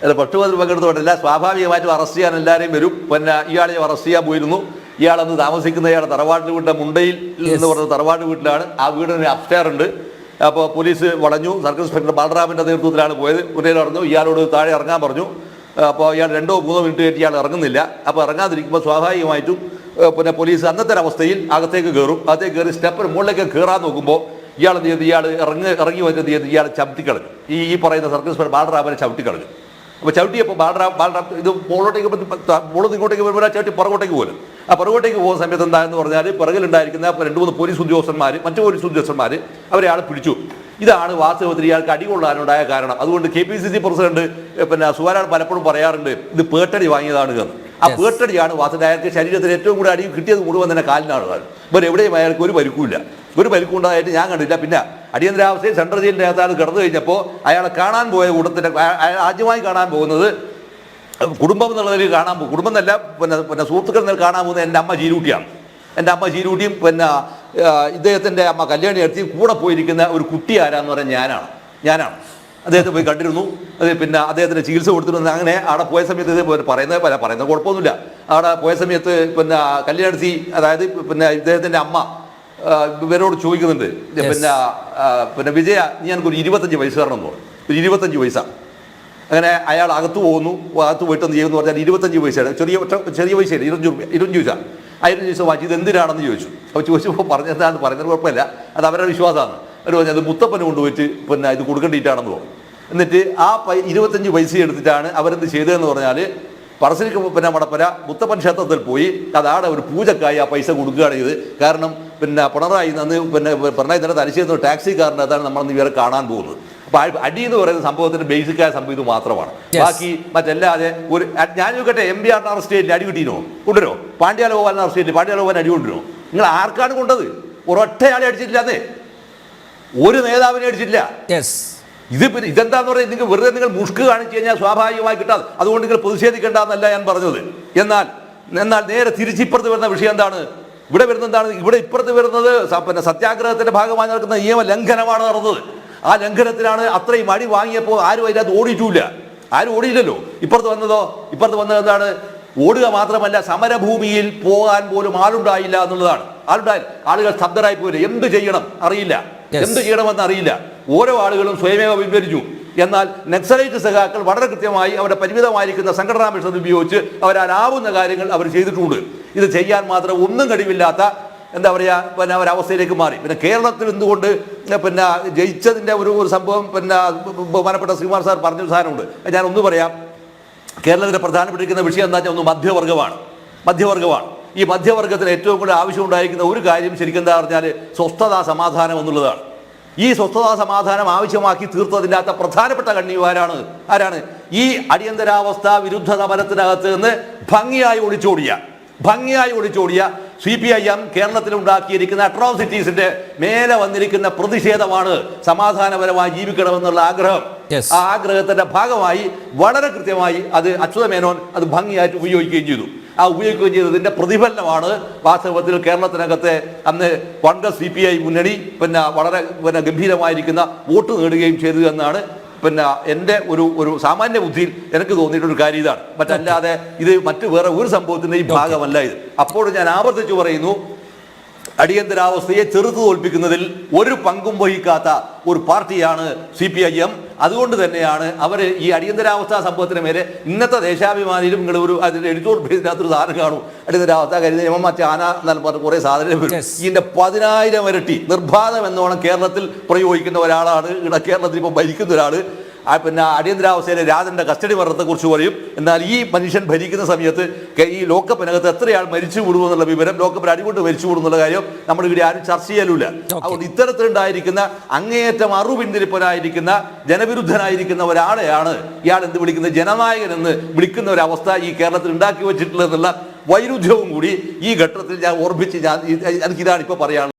അല്ല, പക്ഷപാതത്തിൽ പങ്കെടുത്തോണ്ടല്ല, സ്വാഭാവികമായിട്ടും അറസ്റ്റ് ചെയ്യാൻ എല്ലാവരെയും വരും. പിന്നെ ഇയാളെ അറസ്റ്റ് ചെയ്യാൻ പോയിരുന്നു. ഇയാളന്ന് താമസിക്കുന്ന ഇയാൾ തറവാട് വീട്ടിലെ മുണ്ടയിൽ എന്ന് പറഞ്ഞ തറവാട് വീട്ടിലാണ്. ആ വീടിന് അപ്സ്റ്റെയർ ഉണ്ട്. അപ്പോൾ പോലീസ് വളഞ്ഞു. സർക്കിൾ ഇൻസ്പെക്ടർ ബാലറാമിൻ്റെ നേതൃത്വത്തിലാണ് പോയത്. മുന്നേൽ പറഞ്ഞു, ഇയാളോട് താഴെ ഇറങ്ങാൻ പറഞ്ഞു. അപ്പോൾ ഇയാൾ 2-3 മിനിറ്റ് കഴിഞ്ഞ് ഇയാൾ ഇറങ്ങുന്നില്ല. അപ്പോൾ ഇറങ്ങാതിരിക്കുമ്പോൾ സ്വാഭാവികമായിട്ടും പിന്നെ പോലീസ് അന്നത്തെ അവസ്ഥയിൽ അകത്തേക്ക് കയറും. അകത്തേക്ക് കയറി സ്റ്റെപ്പിന് മുകളിലേക്ക് കയറാൻ നോക്കുമ്പോൾ ഇയാൾ എന്ത് ചെയ്ത്, ഇയാൾ ഇറങ്ങി വരുന്നത് ചെയ്ത് ഇയാൾ ചവിട്ടിക്കളഞ്ഞു. ഈ പറയുന്ന സർക്കിൾ ഇൻസ്പെക്ടർ ബാലറാമിനെ ചവിട്ടിക്കളഞ്ഞു. അപ്പോൾ ചവിട്ടിയപ്പോൾ ബാലറാം ഇത് മുകളിലോട്ടേക്ക് ഇങ്ങോട്ടേക്ക് വരുമ്പോൾ ചവിട്ടി പുറകോട്ടേക്ക് പോലും. ആ പുറകോട്ടേക്ക് പോകുന്ന സമയത്ത് എന്താണെന്ന് പറഞ്ഞാൽ പിറകിലുണ്ടായിരിക്കുന്ന 2-3 പോലീസ് ഉദ്യോഗസ്ഥന്മാർ, മറ്റു പോലീസ് ഉദ്യോഗസ്ഥന്മാർ അവരെ ആൾ പിടിച്ചു. ഇതാണ് വാസ്തവത്തിൽ ഇയാൾക്ക് അടികൊള്ളാനുണ്ടായ കാരണം. അതുകൊണ്ട് KPCC പ്രസിഡന്റ് പിന്നെ സുവാരാൾ പലപ്പോഴും പറയാറുണ്ട്, ഇത് പേട്ടടി വാങ്ങിയതാണ് എന്ന്. ആ പേട്ടടിയാണ് വാസ്തവത്തിൽ അയാൾക്ക് ശരീരത്തിൽ ഏറ്റവും കൂടുതൽ അടി കിട്ടിയത് മുഴുവൻ തന്നെ കാലിനാണ്. ഇവർ എവിടെയും അയാൾക്ക് ഒരു പരിക്കുമില്ല. ഒരു പരിക്കുണ്ടായിട്ട് ഞാൻ കണ്ടില്ല. പിന്നെ അടിയന്തരാവസ്ഥയിൽ സെൻട്രൽ ജയിലിൻ്റെ അകത്താണ് കിടന്നു കഴിഞ്ഞപ്പോൾ അയാളെ കാണാൻ പോയ കൂട്ടത്തിൻ്റെ ആദ്യമായി കാണാൻ പോകുന്നത് കുടുംബം എന്നുള്ളതിൽ കാണാൻ പോകും. കുടുംബം എന്നല്ല, പിന്നെ സുഹൃത്തുക്കൾ എന്നതിൽ കാണാൻ പോകുന്നത് എൻ്റെ അമ്മ ജീരൂട്ടിയാണ്. എൻ്റെ അമ്മ ജീരൂട്ടിയും പിന്നെ ഇദ്ദേഹത്തിൻ്റെ അമ്മ കല്യാണി എടുത്തി കൂടെ പോയിരിക്കുന്ന ഒരു കുട്ടി ആരാന്ന് പറഞ്ഞാൽ ഞാനാണ്. അദ്ദേഹത്തെ പോയി കണ്ടിരുന്നു. അത് പിന്നെ അദ്ദേഹത്തിന് ചികിത്സ കൊടുത്തിരുന്നു. അങ്ങനെ അവിടെ പോയ സമയത്ത് ഇത് പറയുന്നത് കുഴപ്പമൊന്നുമില്ല. അവിടെ പോയ സമയത്ത് പിന്നെ കല്യാണി, അതായത് പിന്നെ ഇദ്ദേഹത്തിൻ്റെ അമ്മ ഇവരോട് ചോദിക്കുന്നുണ്ട്, പിന്നെ വിജയ, നീ എനിക്കൊരു 25 വയസ്സ് തരണം എന്ന് പറഞ്ഞു. ഒരു 25 വയസ്സാണ്. അങ്ങനെ അയാൾ അകത്ത് പോകുന്നു. അകത്ത് പോയിട്ട് എന്ത് ചെയ്യുമെന്ന് പറഞ്ഞാൽ 25 പൈസയാണ്. ചെറിയ പൈസയാണ്, 25 പൈസ. 1000 പൈസ വാങ്ങി ഇത് എന്തിനാണെന്ന് ചോദിച്ചു. അപ്പോൾ ചോദിച്ചപ്പോൾ പറഞ്ഞതാണ്, പറയുന്നത് കുഴപ്പമില്ല, അത് അവരുടെ വിശ്വാസമാണ്. അവർ പറഞ്ഞു അത് മുത്തപ്പന് കൊണ്ടുപോയിട്ട് പിന്നെ ഇത് കൊടുക്കേണ്ടിയിട്ടാണെന്ന് പറഞ്ഞു. എന്നിട്ട് ആ 25 പൈസ എടുത്തിട്ടാണ് അവരെന്ത് ചെയ്തതെന്ന് പറഞ്ഞാൽ പറശ്ശിനിക്ക് പിന്നെ മടപ്പര മുത്തപ്പൻ ക്ഷേത്രത്തിൽ പോയി അതാണ് ഒരു പൂജക്കായി ആ പൈസ കൊടുക്കുകയാണ് ചെയ്ത്. കാരണം പിന്നെ പിണറായി തന്നെ തലശ്ശേരി ടാക്സിക്കാരനകത്താണ് നമ്മളന്ന് ഇവരെ കാണാൻ പോകുന്നത്. അപ്പോൾ അടി എന്ന് പറയുന്ന സംഭവത്തിന്റെ ബേസിക്കായ സംഭവം ഇത് മാത്രമാണ്. ബാക്കി മറ്റല്ലാതെ ഒരു ഞാൻ ചോദിക്കട്ടെ, MBR അറസ്റ്റ് ചെയ്തില്ല, അടി കിട്ടീനോ? കൊണ്ടുവരോ? പാണ്ഡ്യാല ഗോപാലിനെ അറസ്റ്റ് ചെയ്തില്ല, പാണ്ഡ്യാല ഗോപാലിന് അടി കൊണ്ടുവരോ? നിങ്ങൾ ആർക്കാണ് കൊണ്ടത്? ഒരൊറ്റയാളെ അടിച്ചിട്ടില്ല, അതെ, ഒരു നേതാവിനെ അടിച്ചിട്ടില്ല. ഇതെന്താന്ന് പറയുന്നത്, നിങ്ങൾ വെറുതെ നിങ്ങൾ മുഷ്ക് കാണിച്ചു കഴിഞ്ഞാൽ സ്വാഭാവികമായി കിട്ടാതെ, അതുകൊണ്ട് നിങ്ങൾ പ്രതിഷേധിക്കേണ്ടെന്നല്ല ഞാൻ പറഞ്ഞത്. എന്നാൽ നേരെ തിരിച്ചിപ്പുറത്ത് വരുന്ന വിഷയം എന്താണ്? ഇവിടെ വരുന്നത് എന്താണ്? ഇവിടെ ഇപ്പുറത്ത് വരുന്നത് പിന്നെ സത്യാഗ്രഹത്തിന്റെ ഭാഗമായി നടക്കുന്ന നിയമ ലംഘനമാണ് നടന്നത്. ആ ലംഘനത്തിലാണ് അത്രയും അടി വാങ്ങിയപ്പോൾ ആരും അതിനകത്ത് ഓടിയിട്ടില്ല. ആരും ഓടിയില്ലല്ലോ. ഇപ്പുറത്ത് വന്നത് എന്താണ്? ഓടുക മാത്രമല്ല, സമരഭൂമിയിൽ പോകാൻ പോലും ആളുണ്ടായില്ല എന്നുള്ളതാണ്. ആളുകൾ സ്തബ്ധരായി പോയില്ല. എന്ത് ചെയ്യണം അറിയില്ല, എന്ത് ചെയ്യണമെന്ന് അറിയില്ല. ഓരോ ആളുകളും സ്വയമേവ പിൻവലിച്ചു. എന്നാൽ നക്സലൈറ്റ് സഖാക്കൾ വളരെ കൃത്യമായി അവരുടെ പരിമിതമായിരിക്കുന്ന സംഘടനാ മിഷൻ ഉപയോഗിച്ച് അവരാലാവുന്ന കാര്യങ്ങൾ അവർ ചെയ്തിട്ടുണ്ട്. ഇത് ചെയ്യാൻ മാത്രം ഒന്നും കഴിവില്ലാത്ത എന്താ പറയുക പിന്നെ ഒരവസ്ഥയിലേക്ക് മാറി. പിന്നെ കേരളത്തിൽ എന്തുകൊണ്ട് പിന്നെ ജയിച്ചതിൻ്റെ ഒരു സംഭവം പിന്നെ ബഹുമാനപ്പെട്ട ശ്രീകുമാർ സാർ പറഞ്ഞൊരു സാധനമുണ്ട്. ഞാനൊന്ന് പറയാം. കേരളത്തിലെ പ്രധാനപ്പെട്ടിരിക്കുന്ന വിഷയം എന്താ വെച്ചാൽ ഒന്ന് മധ്യവർഗമാണ്. ഈ മധ്യവർഗത്തിന് ഏറ്റവും കൂടുതൽ ആവശ്യമുണ്ടായിരിക്കുന്ന ഒരു കാര്യം ശരിക്കും എന്താ പറഞ്ഞാൽ സ്വസ്ഥതാ സമാധാനം എന്നുള്ളതാണ്. ഈ സ്വസ്ഥതാ സമാധാനം ആവശ്യമാക്കി തീർത്തതിൻ്റെ അകത്ത് പ്രധാനപ്പെട്ട കണ്ണിമാരാണ് ആരാണ്? ഈ അടിയന്തരാവസ്ഥ വിരുദ്ധ സമരത്തിനകത്ത് നിന്ന് ഭംഗിയായി ഒളിച്ചോടിയ CPIM കേരളത്തിൽ ഉണ്ടാക്കിയിരിക്കുന്ന അട്രോസിറ്റീസിന്റെ മേലെ വന്നിരിക്കുന്ന പ്രതിഷേധമാണ് സമാധാനപരമായി ജീവിക്കണമെന്നുള്ള ആഗ്രഹം. ആ ആഗ്രഹത്തിന്റെ ഭാഗമായി വളരെ കൃത്യമായി അത് അച്യുതമേനോൻ അത് ഭംഗിയായിട്ട് ഉപയോഗിക്കുകയും ചെയ്തതിന്റെ പ്രതിഫലനമാണ് വാസ്തവത്തിൽ കേരളത്തിനകത്തെ അന്ന് കോൺഗ്രസ് CPI മുന്നണി പിന്നെ വളരെ ഗംഭീരമായിരിക്കുന്ന വോട്ട് നേടുകയും ചെയ്തു എന്നാണ് പിന്നെ എൻ്റെ ഒരു സാമാന്യ ബുദ്ധിയിൽ എനിക്ക് തോന്നിയിട്ടൊരു കാര്യം ഇതാണ്. മറ്റല്ലാതെ ഇത് വേറെ ഒരു സംഭവത്തിൻ്റെയും ഭാഗമല്ല ഇത്. അപ്പോൾ ഞാൻ ആവർത്തിച്ചു പറയുന്നു, അടിയന്തരാവസ്ഥയെ ചെറുത്തു തോൽപ്പിക്കുന്നതിൽ ഒരു പങ്കും വഹിക്കാത്ത ഒരു പാർട്ടിയാണ് CPIM. അതുകൊണ്ട് തന്നെയാണ് അവർ ഈ അടിയന്തരാവസ്ഥ സംഭവത്തിന് മേലെ ഇന്നത്തെ ദേശാഭിമാനിയിലും നിങ്ങൾ അതിൻ്റെ എഡിറ്റോറിയൽ പേജിനകത്തൊരു സാധനം കാണും. അടിയന്തരാവസ്ഥ കരുതി നിയമം ചാന എന്നാൽ പറഞ്ഞ കുറേ സാധനം വരും. ഇതിൻ്റെ 10,000 ഇരട്ടി നിർബാധം എന്നോണം കേരളത്തിൽ പ്രയോഗിക്കുന്ന ഒരാളാണ് ഇവിടെ കേരളത്തിൽ ഇപ്പോൾ ഭരിക്കുന്ന ഒരാൾ. പിന്നെ അടിയന്തരാവസ്ഥയിലെ രാജന്റെ കസ്റ്റഡി മരണത്തെക്കുറിച്ച് പറയും. എന്നാൽ ഈ മനുഷ്യൻ ഭരിക്കുന്ന സമയത്ത് ഈ ലോക്കപ്പിനകത്ത് എത്രയാൾ മരിച്ചു വിടുമെന്നുള്ള വിവരം, ലോക്കപ്പിൽ അടികൊണ്ട് മരിച്ചു വിടുന്നുള്ള കാര്യം നമ്മൾ ഇവിടെ ആരും ചർച്ച ചെയ്യലില്ല. അതുകൊണ്ട് ഇത്തരത്തിലുണ്ടായിരിക്കുന്ന അങ്ങേയറ്റം അറുപിന്തിരിപ്പനായിരിക്കുന്ന ജനവിരുദ്ധനായിരിക്കുന്ന ഒരാളെയാണ് ഇയാൾ എന്ത് വിളിക്കുന്നത്, ജനനായകൻ എന്ന് വിളിക്കുന്ന ഒരവസ്ഥ ഈ കേരളത്തിൽ ഉണ്ടാക്കി വെച്ചിട്ടുള്ളതെന്നുള്ള വൈരുദ്ധ്യവും കൂടി ഈ ഘട്ടത്തിൽ ഞാൻ ഓർമ്മിച്ച് എനിക്കിതാണ് ഇപ്പോൾ പറയാനുള്ളത്.